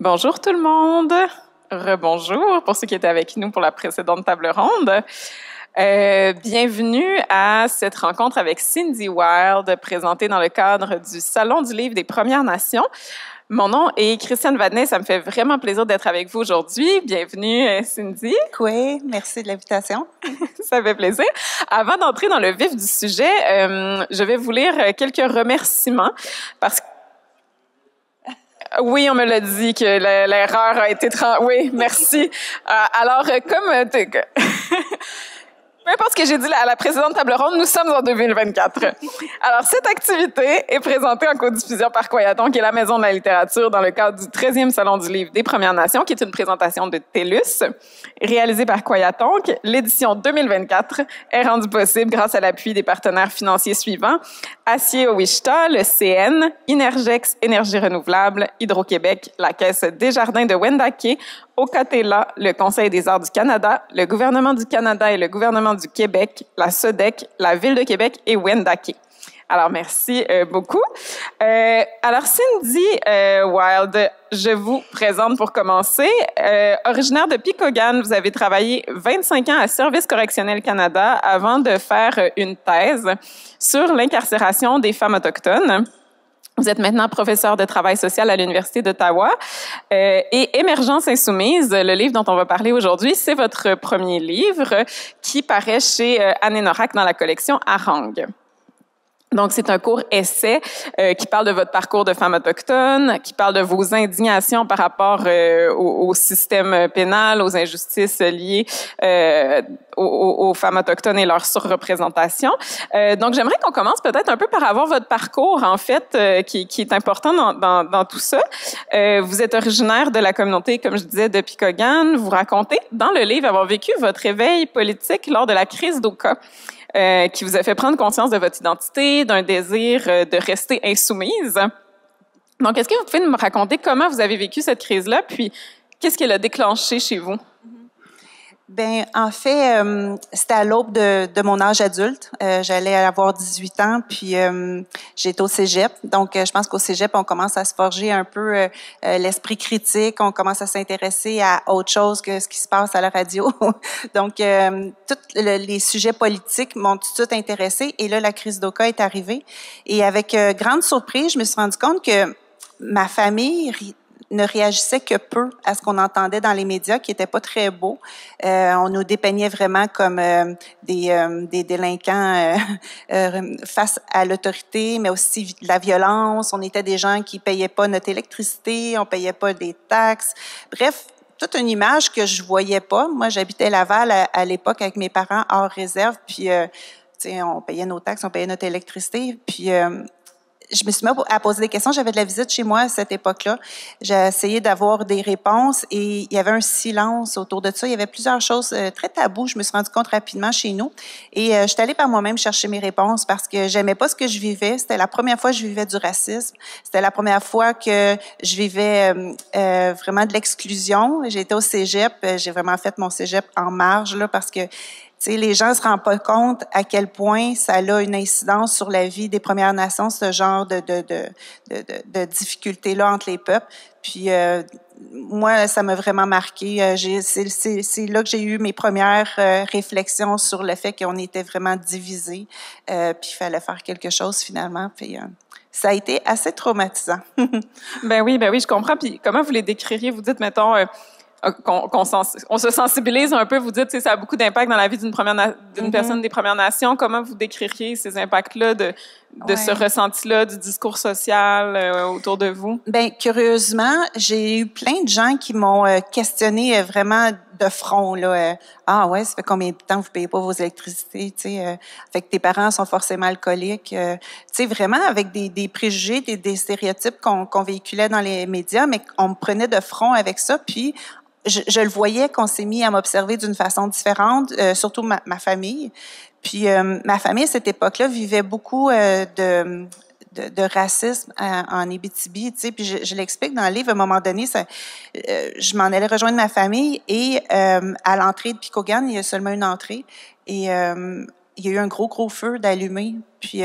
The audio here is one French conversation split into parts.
Bonjour tout le monde. Rebonjour pour ceux qui étaient avec nous pour la précédente table ronde. Bienvenue à cette rencontre avec Cindy Wild, présentée dans le cadre du Salon du livre des Premières Nations. Mon nom est Christiane Vadnet, ça me fait vraiment plaisir d'être avec vous aujourd'hui. Bienvenue, Cindy. Oui, merci de l'invitation. Ça fait plaisir. Avant d'entrer dans le vif du sujet, je vais vous lire quelques remerciements parce que oui, on me l'a dit que l'erreur a été... Oui, merci. Alors, comme... Peu importe ce que j'ai dit à la précédente table ronde, nous sommes en 2024. Alors, cette activité est présentée en codiffusion par Koyaton, qui est la maison de la littérature, dans le cadre du 13e Salon du livre des Premières Nations, qui est une présentation de TELUS, réalisée par Koyaton. L'édition 2024 est rendue possible grâce à l'appui des partenaires financiers suivants: Acier Owishta, le CN, Inergex, Énergie renouvelable, Hydro-Québec, la Caisse Desjardins de Wendake, Ocatela, le Conseil des arts du Canada, le gouvernement du Canada et le gouvernement du Québec, la SODEC, la Ville de Québec et Wendake. Alors, merci beaucoup. Alors, Cindy Wild, je vous présente pour commencer. Originaire de Picogan, vous avez travaillé 25 ans à Service correctionnel Canada avant de faire une thèse sur l'incarcération des femmes autochtones. Vous êtes maintenant professeur de travail social à l'Université d'Ottawa. Et Émergence insoumise, le livre dont on va parler aujourd'hui, c'est votre premier livre qui paraît chez Anne Norac dans la collection Harang. Donc, c'est un court essai qui parle de votre parcours de femme autochtone, qui parle de vos indignations par rapport au système pénal, aux injustices liées aux femmes autochtones et leur surreprésentation. Donc, j'aimerais qu'on commence peut-être un peu par avoir votre parcours, en fait, qui est important dans tout ça. Vous êtes originaire de la communauté, comme je disais, de Picogan. Vous racontez dans le livre avoir vécu votre éveil politique lors de la crise d'Oka. Qui vous a fait prendre conscience de votre identité, d'un désir de rester insoumise. Donc, est-ce que vous pouvez me raconter comment vous avez vécu cette crise-là, puis qu'est-ce qu'elle a déclenché chez vous? Ben, en fait, c'était à l'aube de mon âge adulte. J'allais avoir 18 ans, puis j'étais au cégep. Donc, je pense qu'au cégep, on commence à se forger un peu l'esprit critique. On commence à s'intéresser à autre chose que ce qui se passe à la radio. Donc, tous les sujets politiques m'ont tout de suite intéressée. Et là, la crise d'Oka est arrivée. Et avec grande surprise, je me suis rendu compte que ma famille ne réagissait que peu à ce qu'on entendait dans les médias, qui n'était pas très beau. On nous dépeignait vraiment comme des délinquants face à l'autorité, mais aussi de la violence. On était des gens qui payaient pas notre électricité, on payait pas des taxes. Bref, toute une image que je voyais pas. Moi, j'habitais Laval à l'époque avec mes parents hors réserve, puis on payait nos taxes, on payait notre électricité, puis je me suis mis à poser des questions. J'avais de la visite chez moi à cette époque-là. J'ai essayé d'avoir des réponses et il y avait un silence autour de ça. Il y avait plusieurs choses très taboues. Je me suis rendu compte rapidement chez nous. Et je suis allée par moi-même chercher mes réponses parce que j'aimais pas ce que je vivais. C'était la première fois que je vivais du racisme. C'était la première fois que je vivais vraiment de l'exclusion. J'ai été au cégep. J'ai vraiment fait mon cégep en marge là parce que les gens ne se rendent pas compte à quel point ça a une incidence sur la vie des Premières Nations, ce genre de difficultés-là entre les peuples. Puis moi, ça m'a vraiment marqué. C'est là que j'ai eu mes premières réflexions sur le fait qu'on était vraiment divisés. Puis il fallait faire quelque chose finalement. Puis ça a été assez traumatisant. Ben oui, je comprends. Puis comment vous les décririez? Vous dites, mettons... on se sensibilise un peu, vous dites, ça a beaucoup d'impact dans la vie d'une personne des Premières Nations. Comment vous décririez ces impacts-là de ce ressenti-là, du discours social autour de vous? Ben, curieusement, j'ai eu plein de gens qui m'ont questionné vraiment de front, là. Ah ouais, ça fait combien de temps que vous payez pas vos électricités, fait que tes parents sont forcément alcooliques, vraiment avec des préjugés, des stéréotypes qu'on véhiculait dans les médias, mais on me prenait de front avec ça, puis je le voyais qu'on s'est mis à m'observer d'une façon différente, surtout ma famille. Puis ma famille, à cette époque-là, vivait beaucoup de racisme en Abitibi, puis je l'explique dans le livre. À un moment donné, je m'en allais rejoindre ma famille et à l'entrée de Picogan, il y a seulement une entrée et il y a eu un gros feu d'allumé. Puis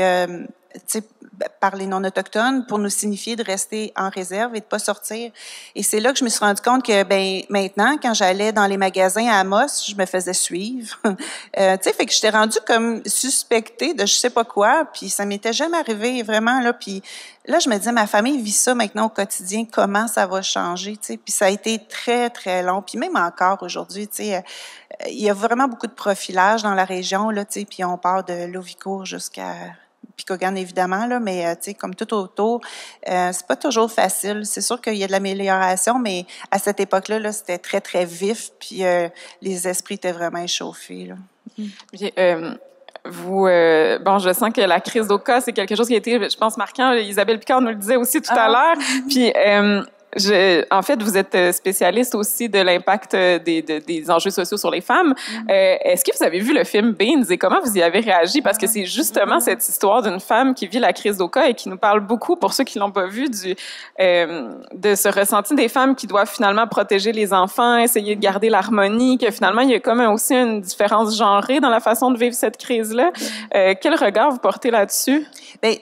par les non-autochtones pour nous signifier de rester en réserve et de pas sortir. Et c'est là que je me suis rendu compte que, maintenant, quand j'allais dans les magasins à Amos, je me faisais suivre. Tu sais, fait que j'étais rendue comme suspectée de je sais pas quoi, puis ça m'était jamais arrivé vraiment, là. Puis là, je me disais, ma famille vit ça maintenant au quotidien, comment ça va changer, tu sais. Puis ça a été très, très long. Puis même encore aujourd'hui, tu sais, il y a vraiment beaucoup de profilage dans la région, là, tu sais, puis on part de Lovicourt jusqu'à Picogan, évidemment, là, mais tu sais, comme tout autour, c'est pas toujours facile. C'est sûr qu'il y a de l'amélioration, mais à cette époque-là, là, c'était très, très vif, puis les esprits étaient vraiment échauffés, là. Puis, bon, je sens que la crise d'Oka, c'est quelque chose qui a été, je pense, marquant. Isabelle Picard nous le disait aussi tout à l'heure. Puis, en fait, vous êtes spécialiste aussi de l'impact des enjeux sociaux sur les femmes. Est-ce que vous avez vu le film Beans et comment vous y avez réagi? Parce que c'est justement cette histoire d'une femme qui vit la crise d'Oka et qui nous parle beaucoup, pour ceux qui l'ont pas vu, de ce ressenti des femmes qui doivent finalement protéger les enfants, essayer de garder l'harmonie, que finalement, il y a comme aussi une différence genrée dans la façon de vivre cette crise-là. Quel regard vous portez là-dessus? Bien,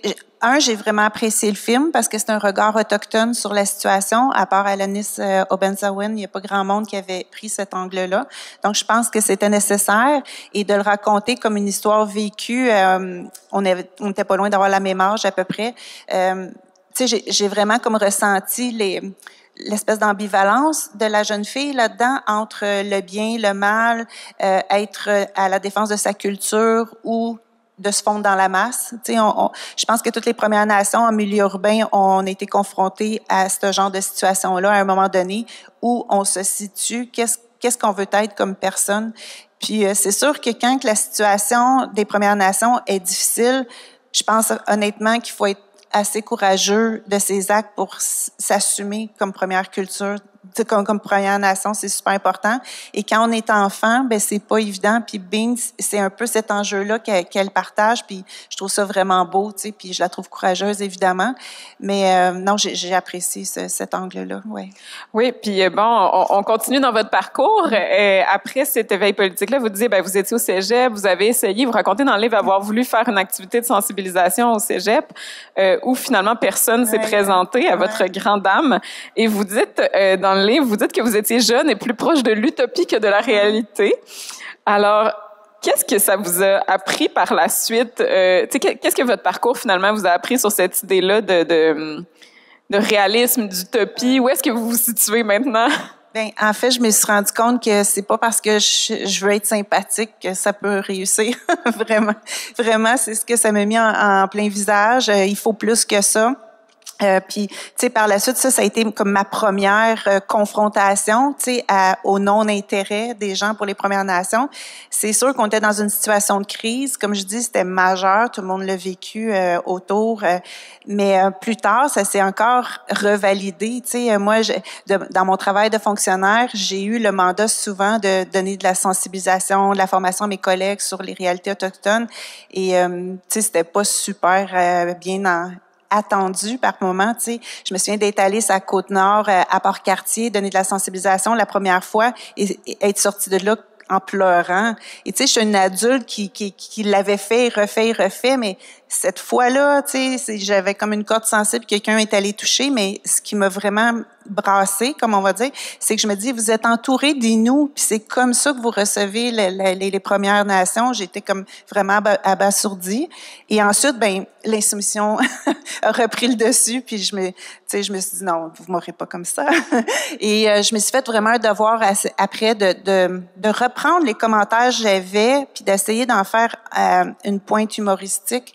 j'ai vraiment apprécié le film parce que c'est un regard autochtone sur la situation. À part Alanis Obenzawin, il n'y a pas grand monde qui avait pris cet angle-là. Donc, je pense que c'était nécessaire et de le raconter comme une histoire vécue. On n'était pas loin d'avoir la même âge à peu près. Tu sais, j'ai vraiment comme ressenti l'espèce d'ambivalence de la jeune fille là-dedans entre le bien, le mal, être à la défense de sa culture ou de se fondre dans la masse. Tu sais, je pense que toutes les Premières Nations en milieu urbain ont été confrontées à ce genre de situation-là à un moment donné où on se situe, qu'est-ce qu'on veut être comme personne. Puis c'est sûr que quand la situation des Premières Nations est difficile, je pense honnêtement qu'il faut être assez courageux de ses actes pour s'assumer comme première culture. Comme Première Nation, c'est super important. Et quand on est enfant, c'est pas évident. Puis Beans, c'est un peu cet enjeu-là qu'elle partage. Puis je trouve ça vraiment beau, tu sais. Puis je la trouve courageuse, évidemment. Mais non, j'ai apprécié cet angle-là, ouais. Oui, puis bon, on continue dans votre parcours. Après cet éveil politique-là, vous disiez, vous étiez au cégep, vous avez essayé, vous racontez dans le livre avoir voulu faire une activité de sensibilisation au cégep, où finalement personne s'est présenté à votre grande dame. Et vous dites, dans le livre, vous dites que vous étiez jeune et plus proche de l'utopie que de la réalité. Alors, qu'est-ce que ça vous a appris par la suite? Qu'est-ce que votre parcours, finalement, vous a appris sur cette idée-là de réalisme, d'utopie? Où est-ce que vous vous situez maintenant? En fait, je me suis rendu compte que c'est pas parce que je veux être sympathique que ça peut réussir. Vraiment, c'est ce que ça m'a mis en plein visage. Il faut plus que ça. Puis, tu sais, par la suite, ça a été comme ma première confrontation, tu sais, au non-intérêt des gens pour les Premières Nations. C'est sûr qu'on était dans une situation de crise. Comme je dis, c'était majeur. Tout le monde l'a vécu autour. Mais plus tard, ça s'est encore revalidé. Tu sais, moi, dans mon travail de fonctionnaire, j'ai eu le mandat souvent de donner de la sensibilisation, de la formation à mes collègues sur les réalités autochtones. Et, tu sais, c'était pas super bien attendu par moment, tu sais. Je me souviens d'être allée à Côte-Nord, à Port-Cartier, donner de la sensibilisation la première fois et être sortie de là en pleurant. Et tu sais, je suis une adulte qui l'avait fait, refait, mais cette fois-là, tu sais, j'avais comme une corde sensible, quelqu'un est allé toucher, mais ce qui m'a vraiment brassée, comme on va dire, c'est que je me dis, vous êtes entourés d'Inuits, puis c'est comme ça que vous recevez les Premières Nations. J'étais comme vraiment abasourdie. Et ensuite, l'insoumission a repris le dessus, puis je me suis dit, non, vous m'aurez pas comme ça. Et je me suis fait vraiment un devoir après de reprendre les commentaires que j'avais, puis d'essayer d'en faire une pointe humoristique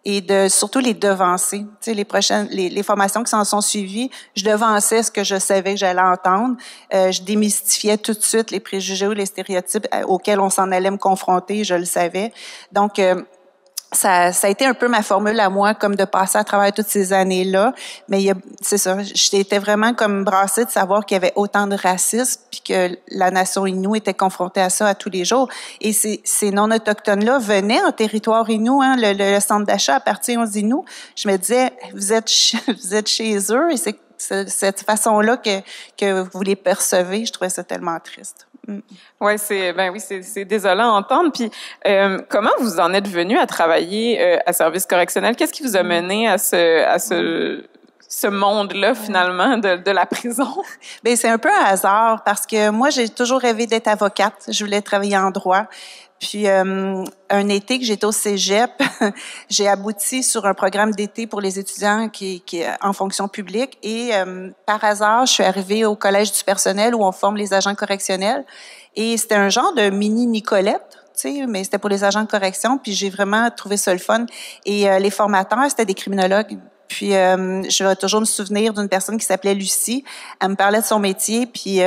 et de surtout les devancer. Tu sais, les formations qui s'en sont suivies, je devançais ce que je savais que j'allais entendre. Je démystifiais tout de suite les préjugés ou les stéréotypes auxquels on s'en allait me confronter, je le savais. Donc, ça a été un peu ma formule à moi, comme de passer à travers toutes ces années-là. Mais c'est ça, j'étais vraiment comme brassée de savoir qu'il y avait autant de racisme, puis que la nation Innu était confrontée à ça à tous les jours. Et ces non-autochtones-là venaient en territoire Innu, hein, le centre d'achat appartient aux Innu. Je me disais, vous êtes chez eux, et c'est cette façon-là que vous les percevez. Je trouvais ça tellement triste. Ouais, c'est désolant à entendre. Puis, comment vous en êtes venu à travailler à service correctionnel? Qu'est-ce qui vous a mené à ce monde-là, finalement, de la prison? Bien, c'est un peu un hasard parce que moi, j'ai toujours rêvé d'être avocate. Je voulais travailler en droit. Puis, un été que j'étais au cégep, j'ai abouti sur un programme d'été pour les étudiants qui est en fonction publique. Et par hasard, je suis arrivée au Collège du personnel où on forme les agents correctionnels. Et c'était un genre de mini Nicolette, tu sais, mais c'était pour les agents de correction. Puis j'ai vraiment trouvé ça le fun. Et les formateurs, c'était des criminologues. Puis je vais toujours me souvenir d'une personne qui s'appelait Lucie. Elle me parlait de son métier, puis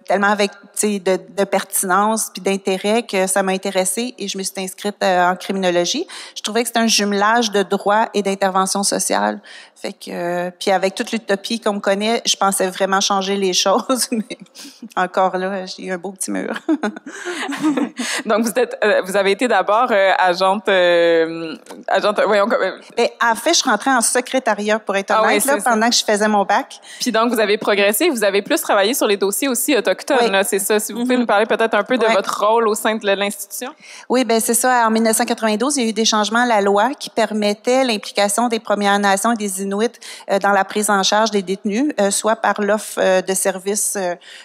tellement avec de pertinence puis d'intérêt que ça m'a intéressée et je me suis inscrite en criminologie. Je trouvais que c'était un jumelage de droit et d'intervention sociale. Fait que puis avec toute l'utopie qu'on me connaît, je pensais vraiment changer les choses, mais encore là, j'ai eu un beau petit mur. Donc vous avez été d'abord agente, voyons. Ben, en fait, je rentrais en secrétariat pour être honnête pendant que je faisais mon bac. Puis donc vous avez progressé, vous avez plus travaillé sur les dossiers aussi autochtones, oui. Là, c'est ça. Si vous pouvez nous parler peut-être un peu de votre rôle au sein de l'institution. Oui, ben c'est ça. En 1992, il y a eu des changements à la loi qui permettaient l'implication des Premières Nations et des Inuits dans la prise en charge des détenus, soit par l'offre de services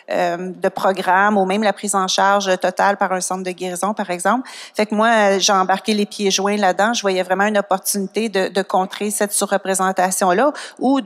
de programme ou même la prise en charge totale par un centre de guérison, par exemple. Fait que moi, j'ai embarqué les pieds joints là-dedans. Je voyais vraiment une opportunité de contrer cette surreprésentation-là ou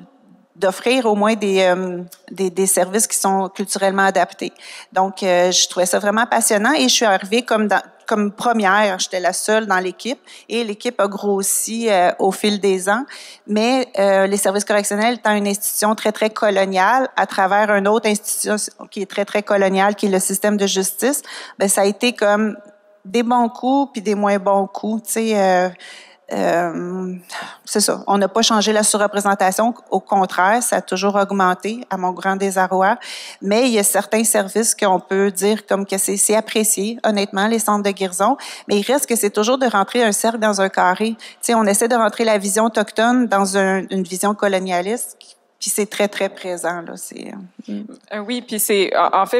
d'offrir au moins des services qui sont culturellement adaptés. Donc, je trouvais ça vraiment passionnant et je suis arrivée comme première. J'étais la seule dans l'équipe et l'équipe a grossi au fil des ans. Mais les services correctionnels étant une institution très, très coloniale à travers une autre institution qui est très, très coloniale, qui est le système de justice, ben ça a été comme des bons coups puis des moins bons coups, tu sais. C'est ça. On n'a pas changé la surreprésentation. Au contraire, ça a toujours augmenté, à mon grand désarroi. Mais il y a certains services qu'on peut dire comme que c'est apprécié, honnêtement, les centres de guérison. Mais il reste que c'est toujours de rentrer un cercle dans un carré. Tu sais, on essaie de rentrer la vision autochtone dans une vision colonialiste. Puis c'est très, très présent, là. Oui, puis c'est, en fait,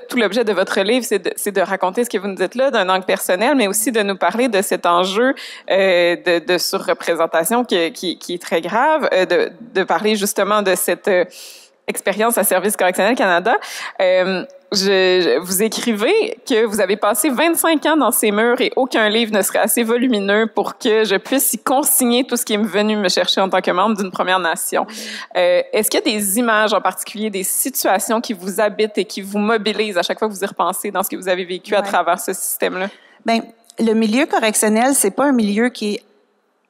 tout l'objet de votre livre, c'est de raconter ce que vous nous dites là, d'un angle personnel, mais aussi de nous parler de cet enjeu de surreprésentation qui est très grave, de parler justement de cette expérience à Service correctionnel Canada. Vous écrivez que vous avez passé 25 ans dans ces murs et aucun livre ne serait assez volumineux pour que je puisse y consigner tout ce qui est venu me chercher en tant que membre d'une Première Nation. Est-ce qu'il y a des images en particulier, des situations qui vous habitent et qui vous mobilisent à chaque fois que vous y repensez dans ce que vous avez vécu à travers ce système-là? Bien, le milieu correctionnel, c'est pas un milieu qui est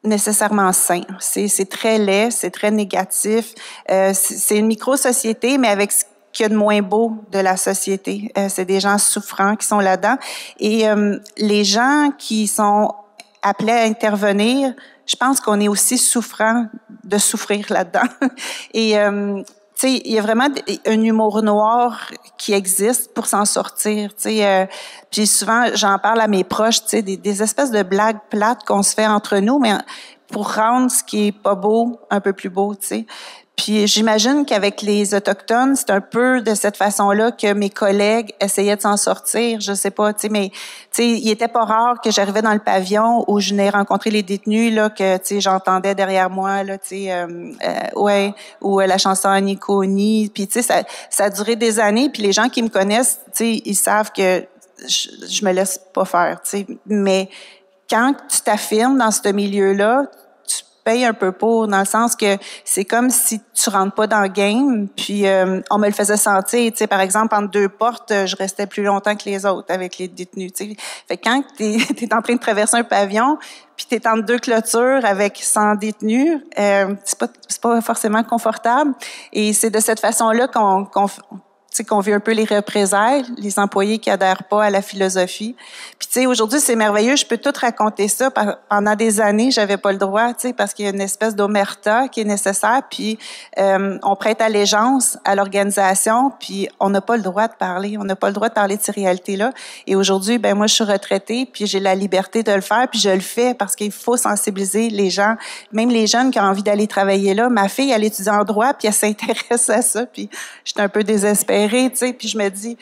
nécessairement sain. C'est très laid, c'est très négatif. C'est une micro-société, mais avec ce qu'il y a de moins beau de la société. C'est des gens souffrants qui sont là-dedans. Et les gens qui sont appelés à intervenir, je pense qu'on est aussi souffrant de souffrir là-dedans. Et tu sais, il y a vraiment un humour noir qui existe pour s'en sortir. Tu sais, puis souvent j'en parle à mes proches. Tu sais, des espèces de blagues plates qu'on se fait entre nous, mais pour rendre ce qui est pas beau un peu plus beau. Tu sais. Puis j'imagine qu'avec les Autochtones, c'est un peu de cette façon-là que mes collègues essayaient de s'en sortir. Je sais pas, tu sais, mais tu sais, il était pas rare que j'arrivais dans le pavillon où je venais rencontrer les détenus là, que tu sais, j'entendais derrière moi là, tu sais, ou la chanson Anikoni. Puis tu sais, ça a duré des années. Puis les gens qui me connaissent, tu sais, ils savent que je me laisse pas faire, tu sais. Mais quand tu t'affirmes dans ce milieu-là, paye un peu pour, dans le sens que c'est comme si tu rentres pas dans le game, puis on me le faisait sentir, tu sais, par exemple, entre deux portes, je restais plus longtemps que les autres avec les détenus, tu sais. Fait que quand t'es en train de traverser un pavillon, puis t'es entre deux clôtures avec 100 détenus, c'est pas forcément confortable, et c'est de cette façon-là qu'on vit un peu les représailles, les employés qui adhèrent pas à la philosophie. Puis tu sais, aujourd'hui, c'est merveilleux, je peux tout raconter ça. Pendant des années, j'avais pas le droit, tu sais, parce qu'il y a une espèce d'omerta qui est nécessaire, puis on prête allégeance à l'organisation, puis on n'a pas le droit de parler, on n'a pas le droit de parler de ces réalités-là. Et aujourd'hui, ben moi, je suis retraitée, puis j'ai la liberté de le faire, puis je le fais parce qu'il faut sensibiliser les gens, même les jeunes qui ont envie d'aller travailler là. Ma fille, elle étudie en droit, puis elle s'intéresse à ça, puis j'étais un peu désespérée. Tu sais, puis je me dis,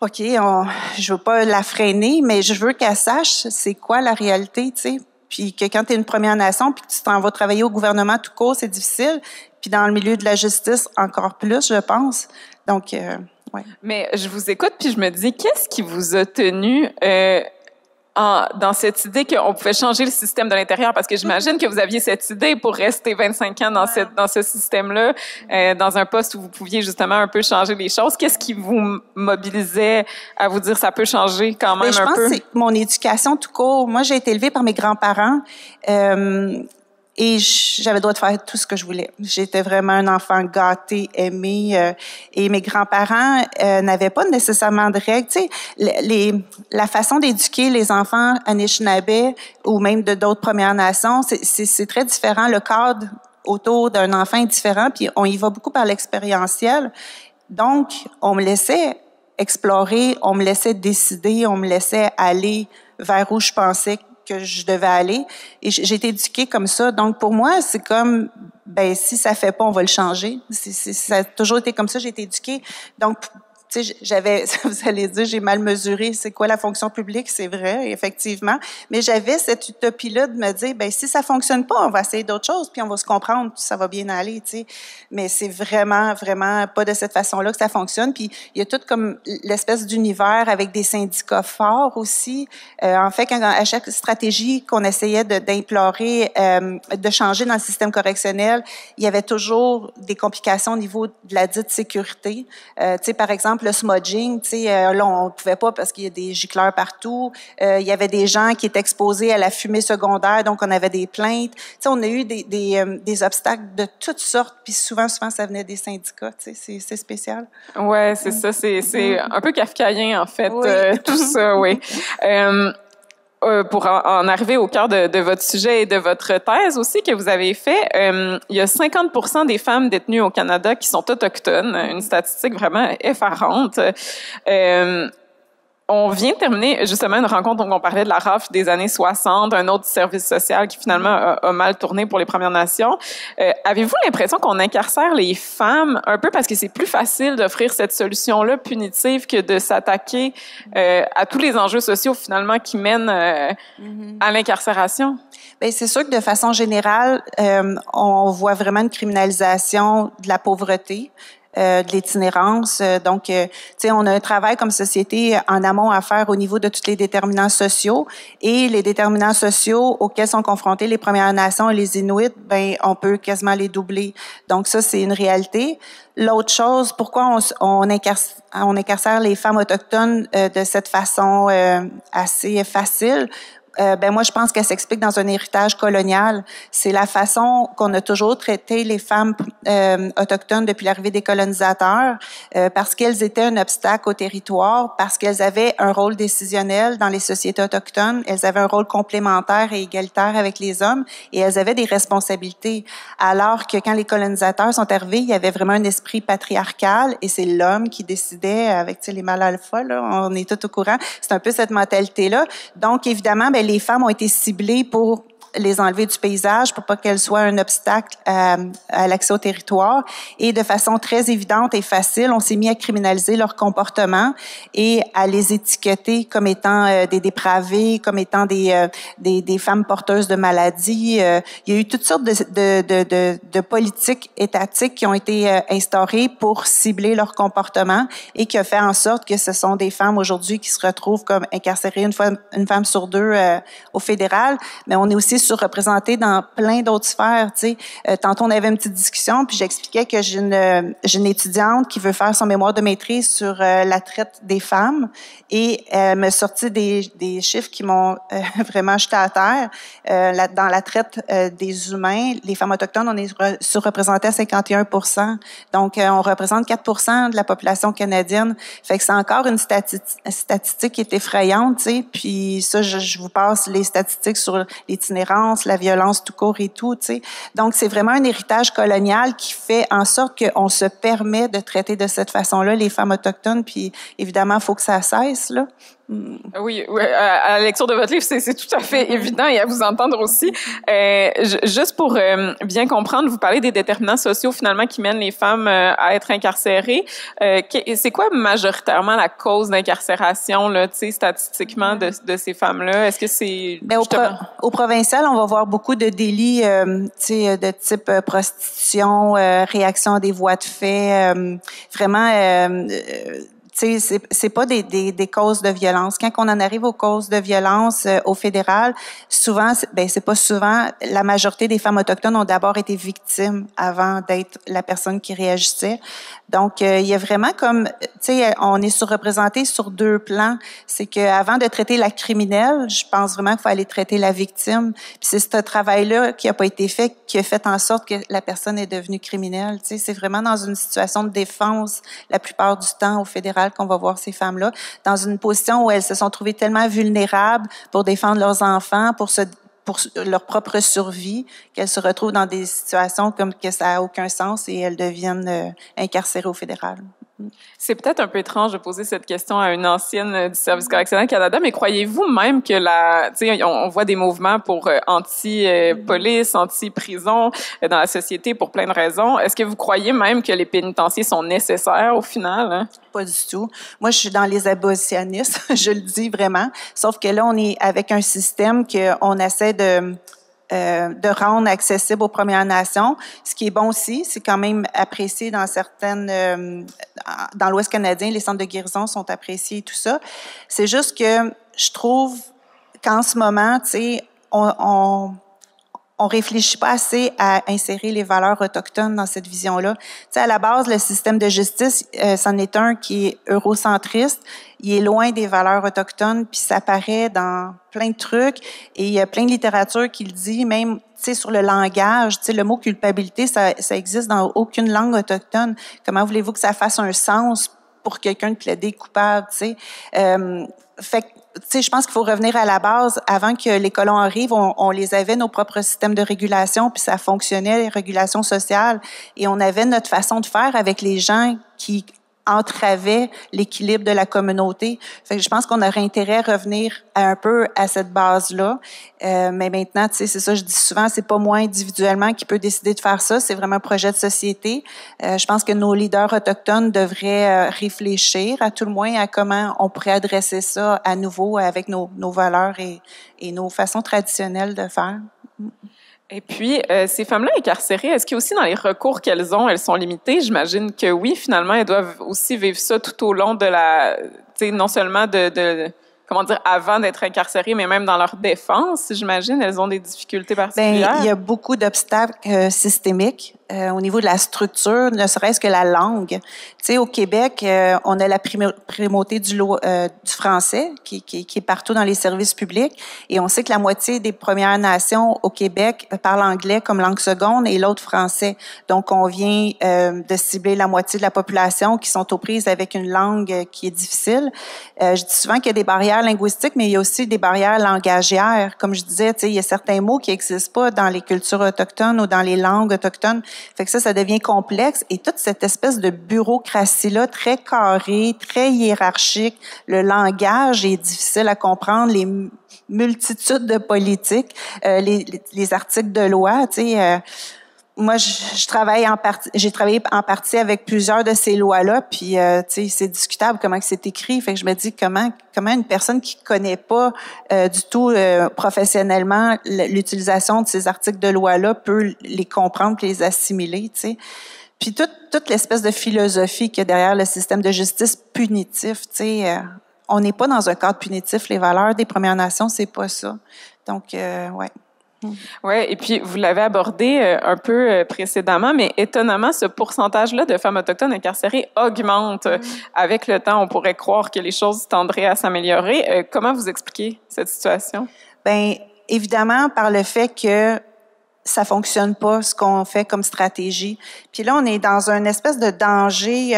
OK, je veux pas la freiner, mais je veux qu'elle sache c'est quoi la réalité, tu sais. Puis que quand tu es une Première Nation, puis que tu t'en vas travailler au gouvernement tout court, c'est difficile. Puis dans le milieu de la justice, encore plus, je pense. Donc, ouais. Mais je vous écoute, puis je me dis, qu'est-ce qui vous a tenu dans cette idée qu'on pouvait changer le système de l'intérieur? Parce que j'imagine que vous aviez cette idée pour rester 25 ans dans ce système-là, dans un poste où vous pouviez justement un peu changer les choses. Qu'est-ce qui vous mobilisait à vous dire ça peut changer quand même un peu? Je pense que c'est mon éducation tout court. Moi, j'ai été élevée par mes grands-parents. Et j'avais le droit de faire tout ce que je voulais. J'étais vraiment un enfant gâté, aimé. Et mes grands-parents n'avaient pas nécessairement de règles. Tu sais, la façon d'éduquer les enfants Anishinaabe ou même de d'autres Premières Nations, c'est très différent. Le cadre autour d'un enfant est différent, puis on y va beaucoup par l'expérientiel. Donc, on me laissait explorer, on me laissait décider, on me laissait aller vers où je pensais que je devais aller. Et j'ai été éduquée comme ça. Donc, pour moi, c'est comme, ben si ça fait pas, on va le changer. Ça a toujours été comme ça, j'ai été éduquée. Donc, tu sais, vous allez dire, j'ai mal mesuré, c'est quoi la fonction publique? C'est vrai, effectivement. Mais j'avais cette utopie-là de me dire, ben si ça fonctionne pas, on va essayer d'autres choses, puis on va se comprendre, puis ça va bien aller, tu sais. Mais c'est vraiment, vraiment pas de cette façon-là que ça fonctionne. Puis il y a tout comme l'espèce d'univers avec des syndicats forts aussi. En fait, à chaque stratégie qu'on essayait d'implorer, de changer dans le système correctionnel, il y avait toujours des complications au niveau de la dite sécurité. Tu sais, par exemple, le smudging, tu sais, là, on pouvait pas parce qu'il y a des gicleurs partout. Il y avait des gens qui étaient exposés à la fumée secondaire, donc on avait des plaintes. Tu sais, on a eu des obstacles de toutes sortes, puis souvent, ça venait des syndicats, tu sais, c'est spécial. Ouais, c'est ça, c'est un peu kafkaïen, en fait, oui. tout ça, oui. Pour en arriver au cœur de votre sujet et de votre thèse aussi que vous avez fait, il y a 50% des femmes détenues au Canada qui sont autochtones, une statistique vraiment effarante. On vient de terminer justement une rencontre où on parlait de la RAF des années 60, un autre service social qui finalement a mal tourné pour les Premières Nations. Avez-vous l'impression qu'on incarcère les femmes un peu parce que c'est plus facile d'offrir cette solution-là punitive que de s'attaquer à tous les enjeux sociaux finalement qui mènent à l'incarcération? Bien, c'est sûr que de façon générale, on voit vraiment une criminalisation de la pauvreté. De l'itinérance. Donc, tu sais, on a un travail comme société en amont à faire au niveau de tous les déterminants sociaux et les déterminants sociaux auxquels sont confrontés les Premières Nations et les Inuits, ben, on peut quasiment les doubler. Donc, ça, c'est une réalité. L'autre chose, pourquoi on incarcère les femmes autochtones de cette façon assez facile? Ben moi, je pense qu'elle s'explique dans un héritage colonial. C'est la façon qu'on a toujours traité les femmes autochtones depuis l'arrivée des colonisateurs, parce qu'elles étaient un obstacle au territoire, parce qu'elles avaient un rôle décisionnel dans les sociétés autochtones, elles avaient un rôle complémentaire et égalitaire avec les hommes, et elles avaient des responsabilités. Alors que quand les colonisateurs sont arrivés, il y avait vraiment un esprit patriarcal, et c'est l'homme qui décidait avec, tu sais, les mâles alpha, là, on est tout au courant. C'est un peu cette mentalité-là. Donc, évidemment, ben les femmes ont été ciblées pour les enlever du paysage pour pas qu'elles soient un obstacle à l'accès au territoire. Et de façon très évidente et facile, on s'est mis à criminaliser leur comportement et à les étiqueter comme étant des dépravés, comme étant des femmes porteuses de maladies. Il y a eu toutes sortes de politiques étatiques qui ont été instaurées pour cibler leur comportement et qui a fait en sorte que ce sont des femmes aujourd'hui qui se retrouvent comme incarcérées, une femme sur deux au fédéral. Mais on est aussi surreprésentée dans plein d'autres sphères. Tu sais, tantôt on avait une petite discussion, puis j'expliquais que j'ai une étudiante qui veut faire son mémoire de maîtrise sur la traite des femmes, et elle me sortit des chiffres qui m'ont vraiment jeté à terre. Dans la traite des humains, les femmes autochtones, on est surreprésentées à 51%. Donc, on représente 4% de la population canadienne. Fait que c'est encore une statistique qui est effrayante, tu sais. Puis ça, je vous passe les statistiques sur l'itinérance, la violence tout court et tout, tu sais. Donc, c'est vraiment un héritage colonial qui fait en sorte qu'on se permet de traiter de cette façon-là les femmes autochtones, puis évidemment, il faut que ça cesse, là. Oui, à la lecture de votre livre, c'est tout à fait évident et à vous entendre aussi. Juste pour bien comprendre, vous parlez des déterminants sociaux finalement qui mènent les femmes à être incarcérées. C'est quoi majoritairement la cause d'incarcération là, tu sais, statistiquement de ces femmes-là? Est-ce que c'est au provincial, on va voir beaucoup de délits, tu sais, de type prostitution, réaction à des voies de fait, vraiment. Tu sais, c'est pas des causes de violence. Quand on en arrive aux causes de violence au fédéral, souvent, c'est pas souvent, la majorité des femmes autochtones ont d'abord été victimes avant d'être la personne qui réagissait. Donc, il y a vraiment comme, tu sais, on est surreprésenté sur deux plans. C'est que avant de traiter la criminelle, je pense vraiment qu'il faut aller traiter la victime. Puis c'est ce travail-là qui a pas été fait, qui a fait en sorte que la personne est devenue criminelle. Tu sais, c'est vraiment dans une situation de défense la plupart du temps au fédéral qu'on va voir ces femmes-là, dans une position où elles se sont trouvées tellement vulnérables pour défendre leurs enfants, pour leur propre survie, qu'elles se retrouvent dans des situations comme que ça n'a aucun sens et elles deviennent incarcérées au fédéral. C'est peut-être un peu étrange de poser cette question à une ancienne du Service correctionnel Canada, mais croyez-vous même que tu sais, on voit des mouvements pour anti-police, anti-prison dans la société pour plein de raisons. Est-ce que vous croyez même que les pénitenciers sont nécessaires au final? Hein? Pas du tout. Moi, je suis dans les abolitionnistes, je le dis vraiment. Sauf que là, on est avec un système qu'on essaie de rendre accessible aux Premières Nations. Ce qui est bon aussi, c'est quand même apprécié dans certaines... dans l'Ouest canadien, les centres de guérison sont appréciés et tout ça. C'est juste que je trouve qu'en ce moment, tu sais, on réfléchit pas assez à insérer les valeurs autochtones dans cette vision-là. Tu sais, à la base, le système de justice, c'en est un qui est eurocentriste. Il est loin des valeurs autochtones, puis ça apparaît dans plein de trucs. Et il y a plein de littérature qui le dit, même, tu sais, sur le langage. Tu sais, le mot culpabilité, ça existe dans aucune langue autochtone. Comment voulez-vous que ça fasse un sens pour quelqu'un de plaider coupable, tu sais? Fait que, tu sais, je pense qu'il faut revenir à la base. Avant que les colons arrivent, on les avait, nos propres systèmes de régulation, puis ça fonctionnait, les régulations sociales. Et on avait notre façon de faire avec les gens qui entravait l'équilibre de la communauté. Fait que je pense qu'on aurait intérêt à revenir un peu à cette base-là. Mais maintenant, tu sais, c'est ça, je dis souvent, c'est pas moi individuellement qui peut décider de faire ça, c'est vraiment un projet de société. Je pense que nos leaders autochtones devraient réfléchir, à tout le moins, à comment on pourrait adresser ça à nouveau avec nos valeurs et nos façons traditionnelles de faire. Et puis, ces femmes-là incarcérées, est-ce qu'aussi dans les recours qu'elles ont, elles sont limitées? J'imagine que oui, finalement, elles doivent aussi vivre ça tout au long de tu sais, non seulement comment dire, avant d'être incarcérées, mais même dans leur défense, j'imagine, elles ont des difficultés particulières. Bien, il y a beaucoup d'obstacles systémiques au niveau de la structure, ne serait-ce que la langue. Tu sais, au Québec, on a la primauté du français qui est partout dans les services publics, et on sait que la moitié des Premières Nations au Québec parlent anglais comme langue seconde et l'autre français. Donc, on vient de cibler la moitié de la population qui sont aux prises avec une langue qui est difficile. Je dis souvent qu'il y a des barrières linguistiques, mais il y a aussi des barrières langagières. Comme je disais, tu sais, il y a certains mots qui n'existent pas dans les cultures autochtones ou dans les langues autochtones. Fait que ça devient complexe. Et toute cette espèce de bureaucratie-là, très carrée, très hiérarchique, le langage est difficile à comprendre, les multitudes de politiques, les articles de loi, tu sais... moi, j'ai travaillé en partie avec plusieurs de ces lois-là, puis tu sais, c'est discutable comment c'est écrit. Fait que je me dis comment une personne qui connaît pas du tout professionnellement l'utilisation de ces articles de loi-là peut les comprendre puis les assimiler, tu sais. Puis toute l'espèce de philosophie qu'il y a derrière le système de justice punitif, tu sais, on n'est pas dans un cadre punitif. Les valeurs des Premières Nations, c'est pas ça. Donc, ouais. Oui, et puis vous l'avez abordé un peu précédemment, mais étonnamment, ce pourcentage-là de femmes autochtones incarcérées augmente. Avec le temps, on pourrait croire que les choses tendraient à s'améliorer. Comment vous expliquez cette situation? Bien, évidemment, par le fait que ça fonctionne pas, ce qu'on fait comme stratégie. Puis là, on est dans une espèce de danger,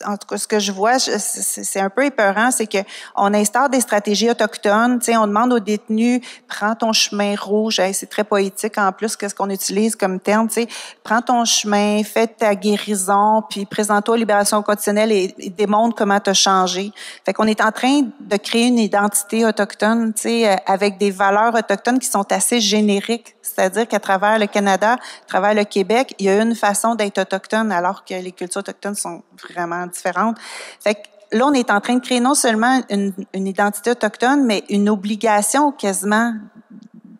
en tout cas, ce que je vois, c'est un peu épeurant, c'est que on instaure des stratégies autochtones. Tu sais, on demande aux détenus, prends ton chemin rouge. Hey, c'est très poétique en plus, qu'est-ce qu'on utilise comme terme. Tu sais, prends ton chemin, fais ta guérison, puis présente-toi aux libérations conditionnelles et démontre comment t'as changé. Fait qu'on est en train de créer une identité autochtone, tu sais, avec des valeurs autochtones qui sont assez génériques. C'est-à-dire qu'à travers le Canada, à travers le Québec, il y a une façon d'être autochtone, alors que les cultures autochtones sont vraiment différentes. Fait que là, on est en train de créer non seulement une identité autochtone, mais une obligation quasiment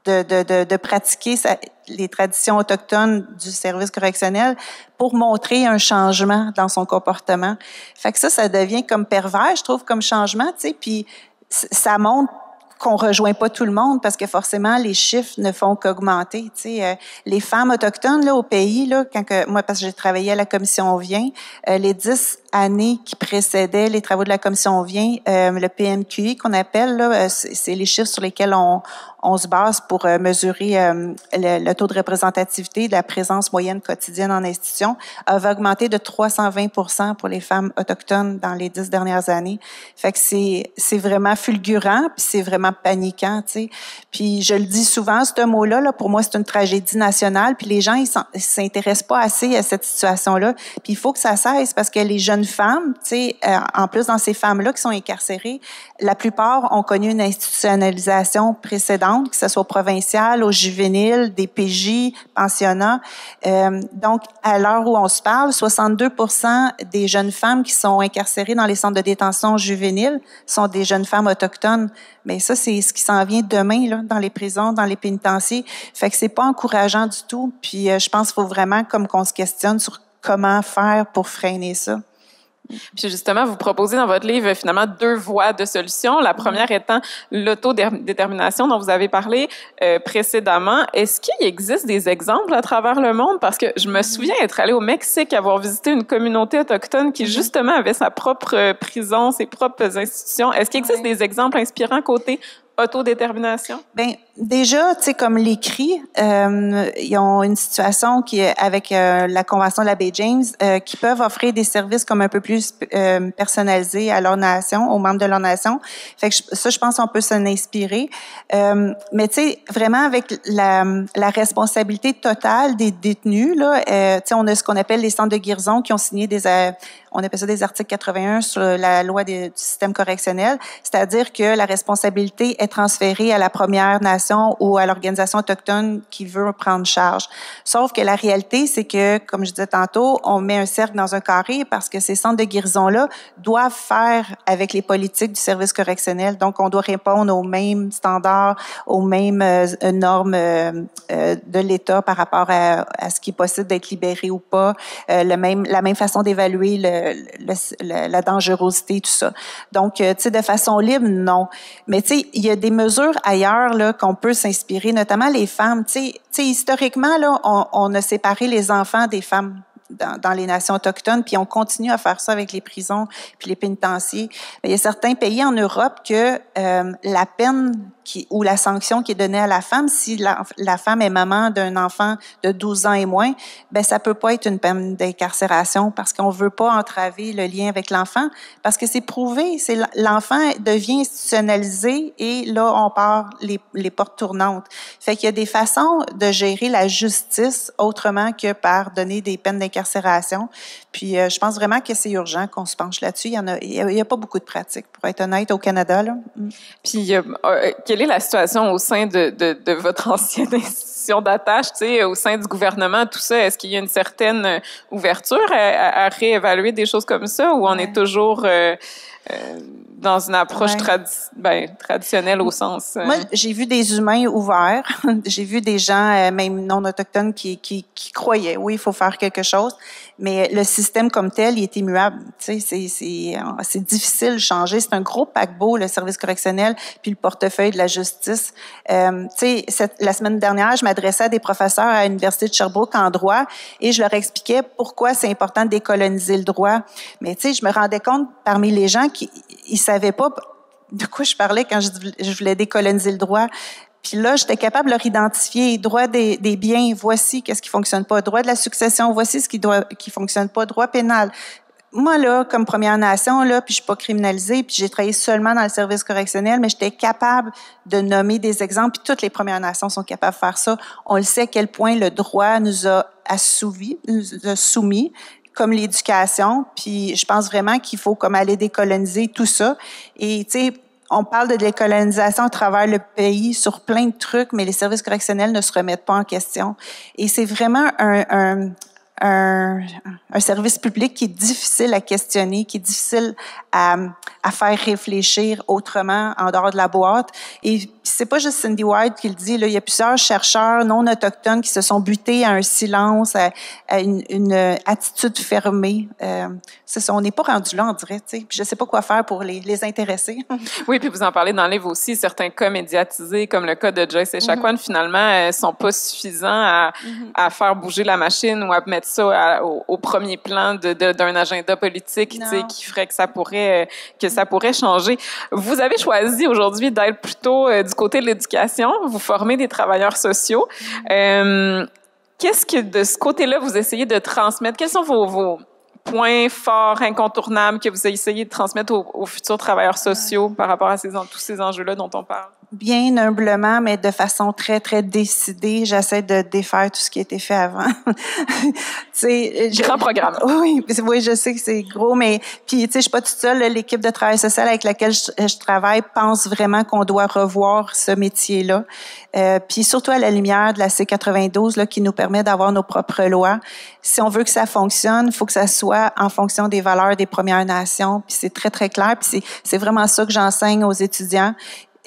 de pratiquer les traditions autochtones du service correctionnel pour montrer un changement dans son comportement. Fait que ça devient comme pervers, je trouve, comme changement, tu sais, puis ça montre qu'on rejoint pas tout le monde parce que forcément les chiffres ne font qu'augmenter. Tu sais, les femmes autochtones là au pays là, moi parce que j'ai travaillé à la commission Vient, les 10 années qui précédaient les travaux de la commission Vient, le PMQI qu'on appelle là, c'est les chiffres sur lesquels on se base pour mesurer le taux de représentativité de la présence moyenne quotidienne en institution, avait augmenté de 320% pour les femmes autochtones dans les 10 dernières années. Fait que c'est vraiment fulgurant, puis c'est vraiment paniquant, tu sais. Puis je le dis souvent, ce mot-là, là, pour moi, c'est une tragédie nationale, puis les gens, ils s'intéressent pas assez à cette situation-là. Puis il faut que ça cesse parce que les jeunes femmes, tu sais, en plus dans ces femmes-là qui sont incarcérées, la plupart ont connu une institutionnalisation précédente, que ce soit provinciale, au juvénile, des PJ, pensionnats. Donc, à l'heure où on se parle, 62% des jeunes femmes qui sont incarcérées dans les centres de détention juvéniles sont des jeunes femmes autochtones. Mais ça, c'est ce qui s'en vient demain là, dans les prisons, dans les pénitenciers. Fait que c'est pas encourageant du tout. Puis, je pense qu'il faut vraiment comme qu'on se questionne sur comment faire pour freiner ça. Puis justement, vous proposez dans votre livre finalement 2 voies de solution. La première étant l'autodétermination dont vous avez parlé précédemment. Est-ce qu'il existe des exemples à travers le monde? Parce que je me souviens être allée au Mexique, avoir visité une communauté autochtone qui justement avait sa propre prison, ses propres institutions. Est-ce qu'il existe des exemples inspirants côté autodétermination? Ben déjà, tu sais, comme les Cris, ils ont une situation qui est avec la Convention de la baie James, qui peuvent offrir des services comme un peu plus personnalisés à leur nation, aux membres de leur nation. Fait que ça, je pense qu'on peut s'en inspirer. Mais tu sais, vraiment avec la responsabilité totale des détenus, là, tu sais, on a ce qu'on appelle les centres de guérison qui ont signé on appelle ça des articles 81 sur la loi du système correctionnel, c'est-à-dire que la responsabilité est transférée à la Première Nation ou à l'organisation autochtone qui veut prendre charge. Sauf que la réalité, c'est que, comme je disais tantôt, on met un cercle dans un carré parce que ces centres de guérison-là doivent faire avec les politiques du service correctionnel. Donc, on doit répondre aux mêmes standards, aux mêmes normes de l'État par rapport à ce qui est possible d'être libéré ou pas, la même façon d'évaluer la dangerosité, tout ça. Donc, tu sais, de façon libre, non. Mais tu sais, il y a des mesures ailleurs là qu'on peut s'inspirer, notamment les femmes. Tu sais, historiquement là, on a séparé les enfants des femmes dans les nations autochtones, puis on continue à faire ça avec les prisons puis les pénitenciers. Il y a certains pays en Europe que la peine ou la sanction qui est donnée à la femme, si la femme est maman d'un enfant de 12 ans et moins, ben ça peut pas être une peine d'incarcération parce qu'on veut pas entraver le lien avec l'enfant, parce que c'est prouvé, l'enfant devient institutionnalisé et là on part les portes tournantes. Fait qu'il y a des façons de gérer la justice autrement que par donner des peines d'incarcération. Puis je pense vraiment que c'est urgent qu'on se penche là-dessus. Il y a pas beaucoup de pratiques, pour être honnête, au Canada là. Puis quelle est la situation au sein de votre ancienne institution d'attache, tu sais, au sein du gouvernement, tout ça? Est-ce qu'il y a une certaine ouverture à réévaluer des choses comme ça, ou on est toujours dans une approche traditionnelle au sens... Moi, j'ai vu des humains ouverts. J'ai vu des gens, même non autochtones, qui croyaient, oui, il faut faire quelque chose. Mais le système comme tel, il est immuable. Tu sais, c'est difficile de changer. C'est un gros paquebot, le service correctionnel, puis le portefeuille de la justice. Tu sais, la semaine dernière, je m'adressais à des professeurs à l'Université de Sherbrooke en droit et je leur expliquais pourquoi c'est important de décoloniser le droit. Mais tu sais, je me rendais compte parmi les gens ils savaient pas de quoi je parlais quand je voulais décoloniser le droit. Puis là, j'étais capable de leur identifier droit des biens, voici qu'est-ce qui fonctionne pas, droit de la succession, voici ce qui fonctionne pas, droit pénal. moi, là, comme Première Nation, là, puis je suis pas criminalisée, puis j'ai travaillé seulement dans le service correctionnel, mais j'étais capable de nommer des exemples, puis toutes les Premières Nations sont capables de faire ça. On le sait à quel point le droit nous a soumis, comme l'éducation, puis je pense vraiment qu'il faut comme aller décoloniser tout ça. Et, tu sais, on parle de décolonisation à travers le pays sur plein de trucs, mais les services correctionnels ne se remettent pas en question. Et c'est vraiment un service public qui est difficile à questionner, qui est difficile à faire réfléchir autrement en dehors de la boîte. Et c'est pas juste Cindy White qui le dit, là, il y a plusieurs chercheurs non autochtones qui se sont butés à un silence, à une attitude fermée. C'est ça, on n'est pas rendu là, on dirait, tu sais. Puis je sais pas quoi faire pour les intéresser. Oui, puis vous en parlez dans le livre aussi, certains cas médiatisés, comme le cas de Joyce Echaquan, finalement, sont pas suffisants à faire bouger la machine ou à mettre ça au premier plan d'un agenda politique, tu sais, qui ferait que ça pourrait changer. Vous avez choisi aujourd'hui d'être plutôt du côté de l'éducation. Vous formez des travailleurs sociaux. Qu'est-ce que de ce côté-là vous essayez de transmettre? Quels sont vos points forts, incontournables que vous essayez de transmettre aux futurs travailleurs sociaux par rapport à tous ces enjeux-là dont on parle? Bien humblement, mais de façon très, très décidée, j'essaie de défaire tout ce qui a été fait avant. Grand programme. Oui, je sais que c'est gros, mais puis tu sais, je suis pas toute seule. L'équipe de travail social avec laquelle je travaille pense vraiment qu'on doit revoir ce métier-là. Puis surtout à la lumière de la C92 là, qui nous permet d'avoir nos propres lois. Si on veut que ça fonctionne, il faut que ça soit en fonction des valeurs des Premières Nations. Puis c'est très, très clair. Puis c'est vraiment ça que j'enseigne aux étudiants.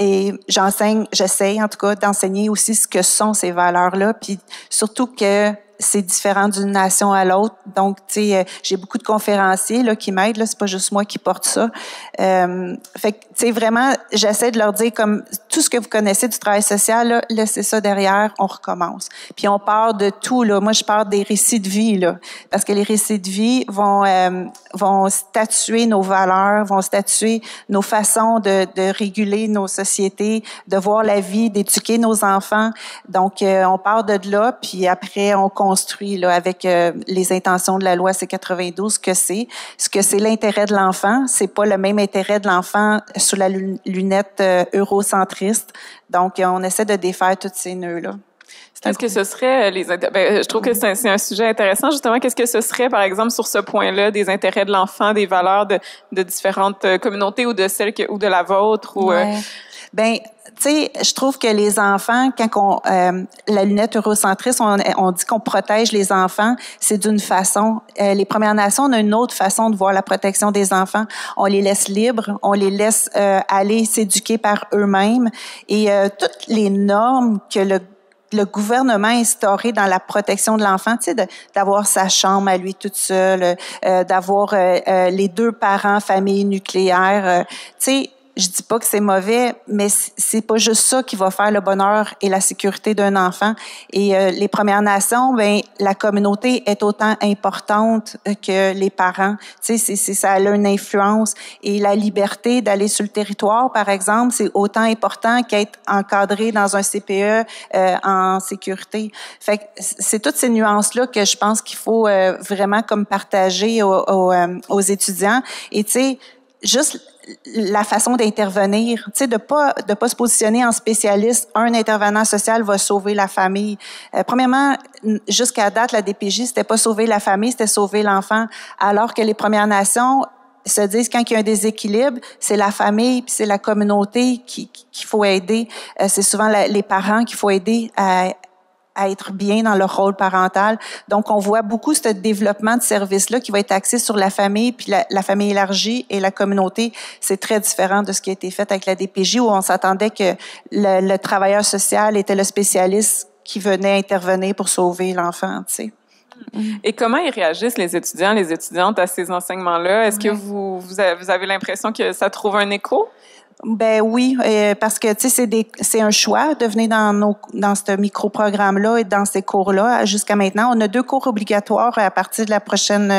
Et j'essaie en tout cas d'enseigner aussi ce que sont ces valeurs-là, puis surtout que c'est différent d'une nation à l'autre. Donc, tu sais, j'ai beaucoup de conférenciers là qui m'aident. Là, c'est pas juste moi qui porte ça. Fait que, tu sais, vraiment, j'essaie de leur dire comme tout ce que vous connaissez du travail social, là, laissez ça derrière, on recommence. Puis on part de tout là. Moi, je pars des récits de vie là, parce que les récits de vie vont statuer nos valeurs, vont statuer nos façons de réguler nos sociétés, de voir la vie, d'éduquer nos enfants. Donc, on part de là, puis après on construit là, avec les intentions de la loi C92 ce que c'est l'intérêt de l'enfant. C'est pas le même intérêt de l'enfant sous la lunette eurocentriste. Donc, on essaie de défaire tous ces nœuds-là. Qu'est-ce que ce serait je trouve que c'est un sujet intéressant, justement. Qu'est-ce que ce serait, par exemple, sur ce point-là, des intérêts de l'enfant, des valeurs de différentes communautés ou de celles ou de la vôtre? Ou, ouais. Ben, tu sais, je trouve que les enfants, quand la lunette eurocentriste, on dit qu'on protège les enfants, c'est d'une façon. Les Premières Nations, on a une autre façon de voir la protection des enfants. On les laisse libres, on les laisse aller s'éduquer par eux-mêmes, et toutes les normes que le gouvernement a instauré dans la protection de l'enfant, tu sais, d'avoir sa chambre à lui toute seule, d'avoir les 2 parents, famille nucléaire, tu sais. Je dis pas que c'est mauvais, mais c'est pas juste ça qui va faire le bonheur et la sécurité d'un enfant. Et les Premières Nations, ben la communauté est autant importante que les parents. Tu sais, ça a une influence. Et la liberté d'aller sur le territoire, par exemple, c'est autant important qu'être encadré dans un CPE en sécurité. Fait que c'est toutes ces nuances-là que je pense qu'il faut vraiment comme partager aux étudiants. Et tu sais, juste la façon d'intervenir, tu sais, de pas se positionner en spécialiste. Un intervenant social va sauver la famille. Premièrement, jusqu'à date, la DPJ, c'était pas sauver la famille, c'était sauver l'enfant. Alors que les Premières Nations se disent quand il y a un déséquilibre, c'est la famille puis c'est la communauté qu'il faut aider. C'est souvent les parents qu'il faut aider à être bien dans leur rôle parental. Donc, on voit beaucoup ce développement de services-là qui va être axé sur la famille, puis la famille élargie et la communauté. C'est très différent de ce qui a été fait avec la DPJ, où on s'attendait que le travailleur social était le spécialiste qui venait intervenir pour sauver l'enfant, tu sais. Et comment ils réagissent, les étudiants, les étudiantes, à ces enseignements-là? Est-ce que vous avez l'impression que ça trouve un écho? Ben oui, parce que tu sais c'est un choix de venir dans ce micro-programme-là et dans ces cours-là. Jusqu'à maintenant, on a 2 cours obligatoires à partir de la prochaine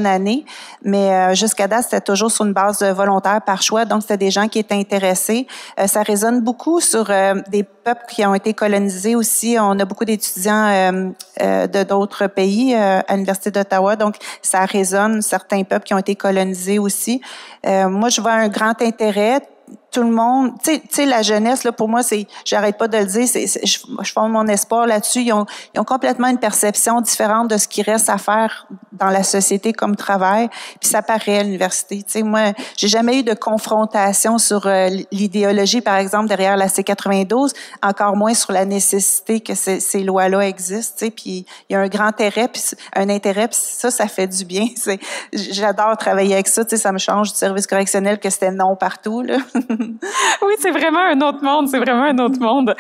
année, mais jusqu'à date c'était toujours sur une base volontaire par choix. Donc c'était des gens qui étaient intéressés. Ça résonne beaucoup sur des peuples qui ont été colonisés aussi. On a beaucoup d'étudiants de d'autres pays à l'Université d'Ottawa, donc ça résonne certains peuples qui ont été colonisés aussi. Moi, je vois un grand intérêt. Tout le monde, tu sais, la jeunesse là, pour moi, j'arrête pas de le dire, je fonde mon espoir là-dessus. Ils ont complètement une perception différente de ce qui reste à faire dans la société comme travail. Puis ça paraît à l'université. Tu sais, moi, j'ai jamais eu de confrontation sur l'idéologie, par exemple, derrière la C92, encore moins sur la nécessité que ces lois-là existent. Tu sais, puis il y a un grand intérêt, puis ça fait du bien. J'adore travailler avec ça. Tu sais, ça me change du service correctionnel que c'était non partout là. Oui, c'est vraiment un autre monde. C'est vraiment un autre monde.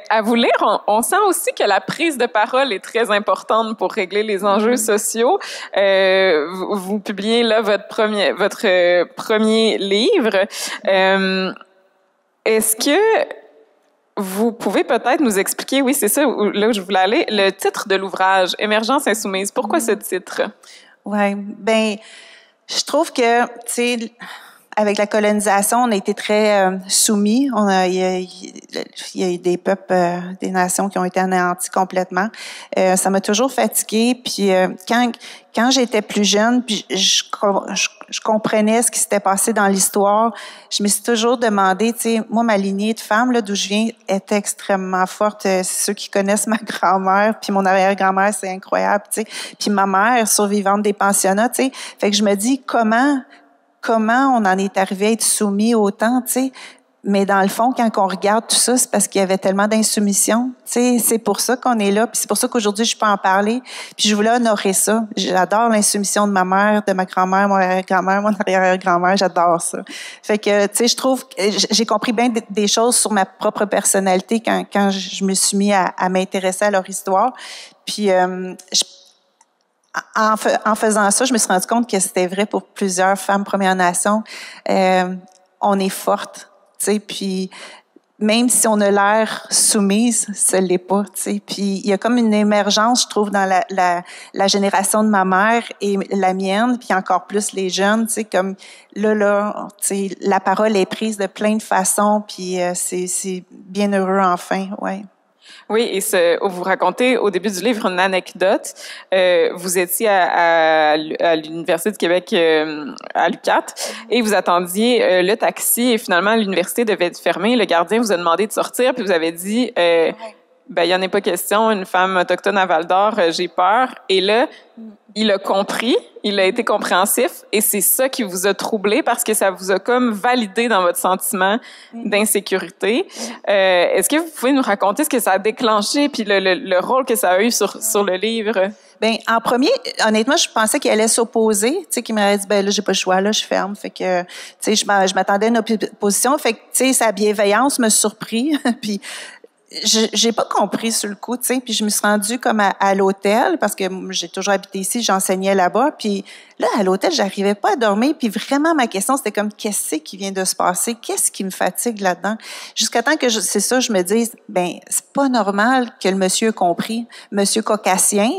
À vous lire, on sent aussi que la prise de parole est très importante pour régler les enjeux sociaux. Vous publiez là votre premier livre. Est-ce que vous pouvez peut-être nous expliquer, oui, c'est ça, là où je voulais aller, le titre de l'ouvrage, Émergence insoumise. Pourquoi ce titre? Ouais, ben, je trouve que, tu sais, avec la colonisation, on a été très soumis. Il y a eu des peuples, des nations qui ont été anéantis complètement. Ça m'a toujours fatiguée. Puis quand j'étais plus jeune, puis je comprenais ce qui s'était passé dans l'histoire, je me suis toujours demandé, tu sais, moi, ma lignée de femmes, là, d'où je viens, est extrêmement forte. Ceux qui connaissent ma grand-mère, puis mon arrière-grand-mère, c'est incroyable, tu sais. Puis ma mère, survivante des pensionnats, tu sais. Fait que je me dis, comment on en est arrivé à être soumis autant, tu sais. Mais dans le fond, quand on regarde tout ça, c'est parce qu'il y avait tellement d'insoumission. Tu sais, c'est pour ça qu'on est là. Puis c'est pour ça qu'aujourd'hui, je peux en parler. Puis je voulais honorer ça. J'adore l'insoumission de ma mère, de ma grand-mère, mon arrière-grand-mère, mon arrière-grand-mère. J'adore ça. Fait que, tu sais, je trouve que j'ai compris bien des choses sur ma propre personnalité quand je me suis mis à m'intéresser à leur histoire. Puis, en faisant ça, je me suis rendu compte que c'était vrai pour plusieurs femmes Premières Nations. On est fortes, tu sais, puis même si on a l'air soumise, ce l'est pas, tu sais. Puis il y a comme une émergence, je trouve, dans la génération de ma mère et la mienne, puis encore plus les jeunes, tu sais, comme là, tu sais, la parole est prise de plein de façons, puis c'est bien heureux enfin, ouais. Oui, et vous racontez au début du livre une anecdote. Vous étiez à l'Université du Québec, à l'UQAT, et vous attendiez le taxi, et finalement, l'université devait être fermée. Le gardien vous a demandé de sortir, puis vous avez dit, ben, il n'y en a pas question, une femme autochtone à Val-d'Or, j'ai peur. Et là, il a compris, il a été compréhensif, et c'est ça qui vous a troublé parce que ça vous a comme validé dans votre sentiment d'insécurité. Est-ce que vous pouvez nous raconter ce que ça a déclenché puis le rôle que ça a eu sur le livre? Ben, en premier, honnêtement, je pensais qu'il allait s'opposer, tu sais, qu'il m'aurait dit, ben là, j'ai pas le choix, là, je ferme. Fait que, tu sais, je m'attendais à une opposition. Fait que, tu sais, sa bienveillance me surprit. Puis, j'ai pas compris sur le coup, tu sais, puis je me suis rendue comme à l'hôtel parce que j'ai toujours habité ici, j'enseignais là-bas, puis là à l'hôtel, j'arrivais pas à dormir, puis vraiment ma question c'était comme qu'est-ce qui vient de se passer, qu'est-ce qui me fatigue là-dedans, jusqu'à temps que c'est ça, je me dise ben c'est pas normal que le monsieur ait compris, monsieur caucasien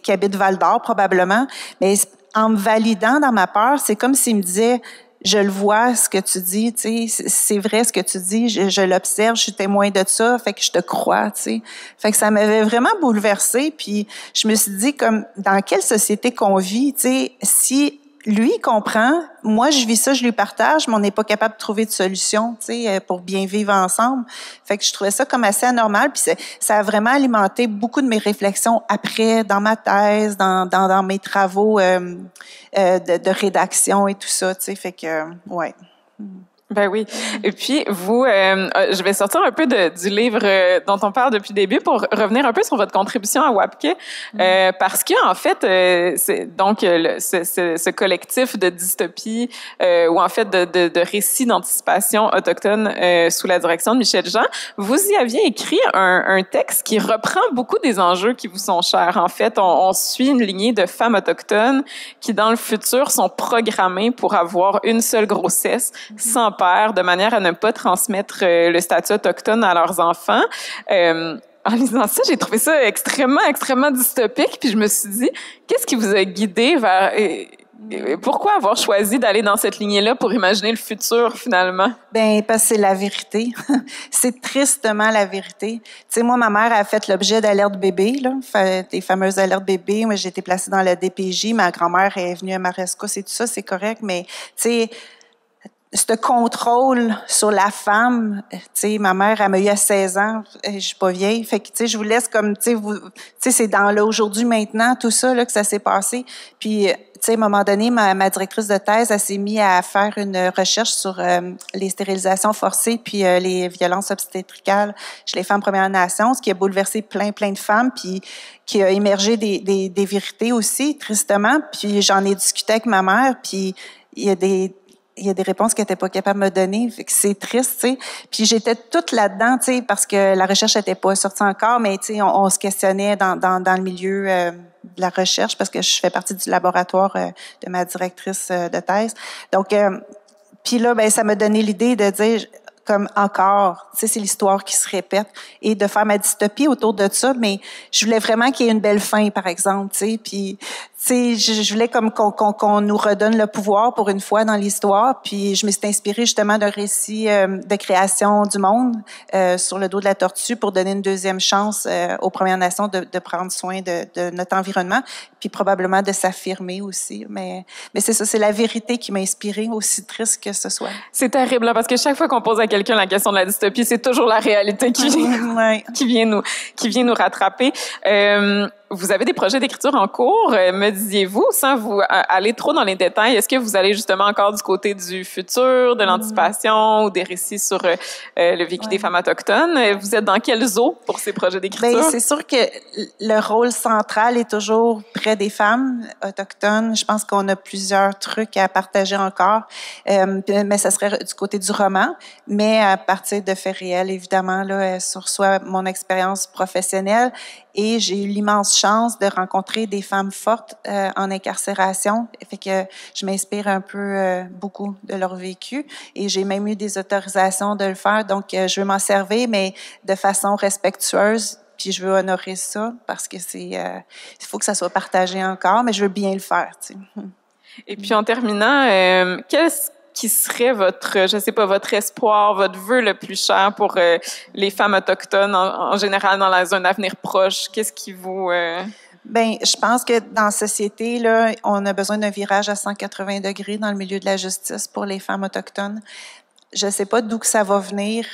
qui habite Val-d'Or probablement, mais en me validant dans ma peur, c'est comme s'il me disait je le vois, ce que tu dis, tu sais, c'est vrai ce que tu dis, je l'observe, je suis témoin de ça, fait que je te crois, tu sais. Fait que ça m'avait vraiment bouleversée, puis je me suis dit, comme, dans quelle société qu'on vit, tu sais, si lui comprend, moi je vis ça, je lui partage, mais on n'est pas capable de trouver de solution, tu sais, pour bien vivre ensemble. Fait que je trouvais ça comme assez anormal, puis ça a vraiment alimenté beaucoup de mes réflexions après, dans ma thèse, dans mes travaux de rédaction et tout ça, tu sais, fait que, ouais. Ben oui. Et puis, vous, je vais sortir un peu du livre dont on parle depuis le début pour revenir un peu sur votre contribution à WAPK, parce que en fait, c'est donc ce collectif de dystopie ou en fait de récits d'anticipation autochtone sous la direction de Michel Jean, vous y aviez écrit un texte qui reprend beaucoup des enjeux qui vous sont chers. En fait, on suit une lignée de femmes autochtones qui, dans le futur, sont programmées pour avoir une seule grossesse, sans grands-pères de manière à ne pas transmettre le statut autochtone à leurs enfants. En lisant ça, j'ai trouvé ça extrêmement dystopique, puis je me suis dit, qu'est-ce qui vous a guidé vers... pourquoi avoir choisi d'aller dans cette lignée-là pour imaginer le futur, finalement? Ben parce que c'est la vérité. C'est tristement la vérité. Tu sais, moi, ma mère a fait l'objet d'alertes bébés, là, des fameuses alertes bébés. Moi, j'ai été placée dans la DPJ. Ma grand-mère est venue à ma rescousse et tout ça, c'est correct, mais tu sais, ce contrôle sur la femme, tu sais, ma mère, elle m'a eu à 16 ans, je suis pas vieille, fait que, tu sais, je vous laisse comme, tu sais, c'est dans l'aujourd'hui, maintenant, tout ça, là, que ça s'est passé. Puis, tu sais, à un moment donné, ma directrice de thèse, elle s'est mise à faire une recherche sur les stérilisations forcées puis les violences obstétricales chez les femmes Premières Nations, ce qui a bouleversé plein de femmes, puis qui a émergé des vérités aussi, tristement. Puis j'en ai discuté avec ma mère, puis il y a des réponses qu'elle n'était pas capable de me donner. Fait que c'est triste, tu sais. Puis j'étais toute là-dedans, tu sais, parce que la recherche n'était pas sortie encore, mais tu sais, on se questionnait dans le milieu de la recherche parce que je fais partie du laboratoire de ma directrice de thèse. Donc, puis là, ben ça m'a donné l'idée de dire comme encore, tu sais, c'est l'histoire qui se répète et de faire ma dystopie autour de ça, mais je voulais vraiment qu'il y ait une belle fin, par exemple, tu sais, puis tu sais, je voulais comme qu'on nous redonne le pouvoir pour une fois dans l'histoire, puis je me suis inspirée justement d'un récit de création du monde sur le dos de la tortue pour donner une deuxième chance aux Premières Nations de prendre soin de notre environnement, puis probablement de s'affirmer aussi, mais c'est ça, c'est la vérité qui m'a inspirée, aussi triste que ce soit. C'est terrible, là, parce que chaque fois qu'on pose à quelqu'un la question de la dystopie, c'est toujours la réalité qui vient nous rattraper. Vous avez des projets d'écriture en cours, me disiez-vous, sans vous aller trop dans les détails, est-ce que vous allez justement encore du côté du futur, de l'anticipation ou des récits sur le vécu des femmes autochtones? Vous êtes dans quel zoo pour ces projets d'écriture? Bien, c'est sûr que le rôle central est toujours près des femmes autochtones. Je pense qu'on a plusieurs trucs à partager encore, mais ça serait du côté du roman, mais à partir de faits réels, évidemment, là, sur soit mon expérience professionnelle. Et j'ai eu l'immense chance de rencontrer des femmes fortes en incarcération. Fait que je m'inspire un peu beaucoup de leur vécu. Et j'ai même eu des autorisations de le faire. Donc, je veux m'en servir, mais de façon respectueuse. Puis je veux honorer ça parce que il faut que ça soit partagé encore, mais je veux bien le faire, tu sais. Et puis, en terminant, qu'est-ce qui serait votre espoir, votre vœu le plus cher pour les femmes autochtones en général dans un avenir proche? Qu'est-ce qui vous... Ben, je pense que dans la société, là, on a besoin d'un virage à 180 degrés dans le milieu de la justice pour les femmes autochtones. Je sais pas d'où que ça va venir,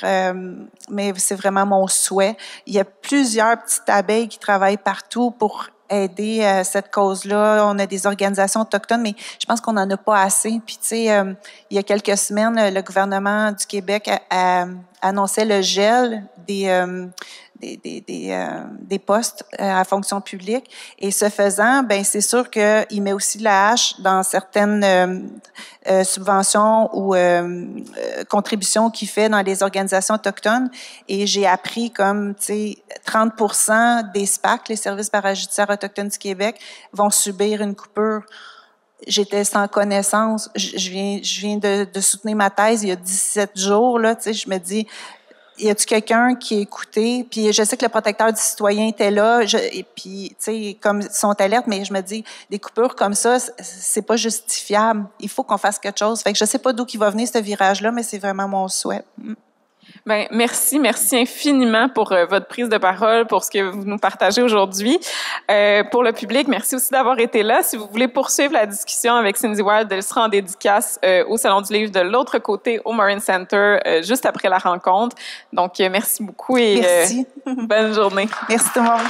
mais c'est vraiment mon souhait. Il y a plusieurs petites abeilles qui travaillent partout pour aider cette cause-là. On a des organisations autochtones, mais je pense qu'on n'en a pas assez. Puis, tu sais, il y a quelques semaines, le gouvernement du Québec a annoncé le gel des postes à fonction publique. Et ce faisant, ben c'est sûr qu'il met aussi de la hache dans certaines subventions ou contributions qu'il fait dans les organisations autochtones. Et j'ai appris comme, tu sais, 30% des SPAC, les services parajudiciaires autochtones du Québec, vont subir une coupure. J'étais sans connaissance. Je viens de soutenir ma thèse il y a 17 jours, là, tu sais, je me dis, y a-tu quelqu'un qui a écouté? Puis je sais que le protecteur du citoyen était là, et puis, tu sais, comme ils sont alertes, mais je me dis, des coupures comme ça, c'est pas justifiable. Il faut qu'on fasse quelque chose. Fait que je sais pas d'où il va venir ce virage-là, mais c'est vraiment mon souhait. Ben, merci infiniment pour votre prise de parole, pour ce que vous nous partagez aujourd'hui. Pour le public, merci aussi d'avoir été là. Si vous voulez poursuivre la discussion avec Cindy Wild, elle sera en dédicace au Salon du Livre de l'autre côté, au Morin Center, juste après la rencontre. Donc, merci beaucoup et merci. Bonne journée. Merci tout le monde.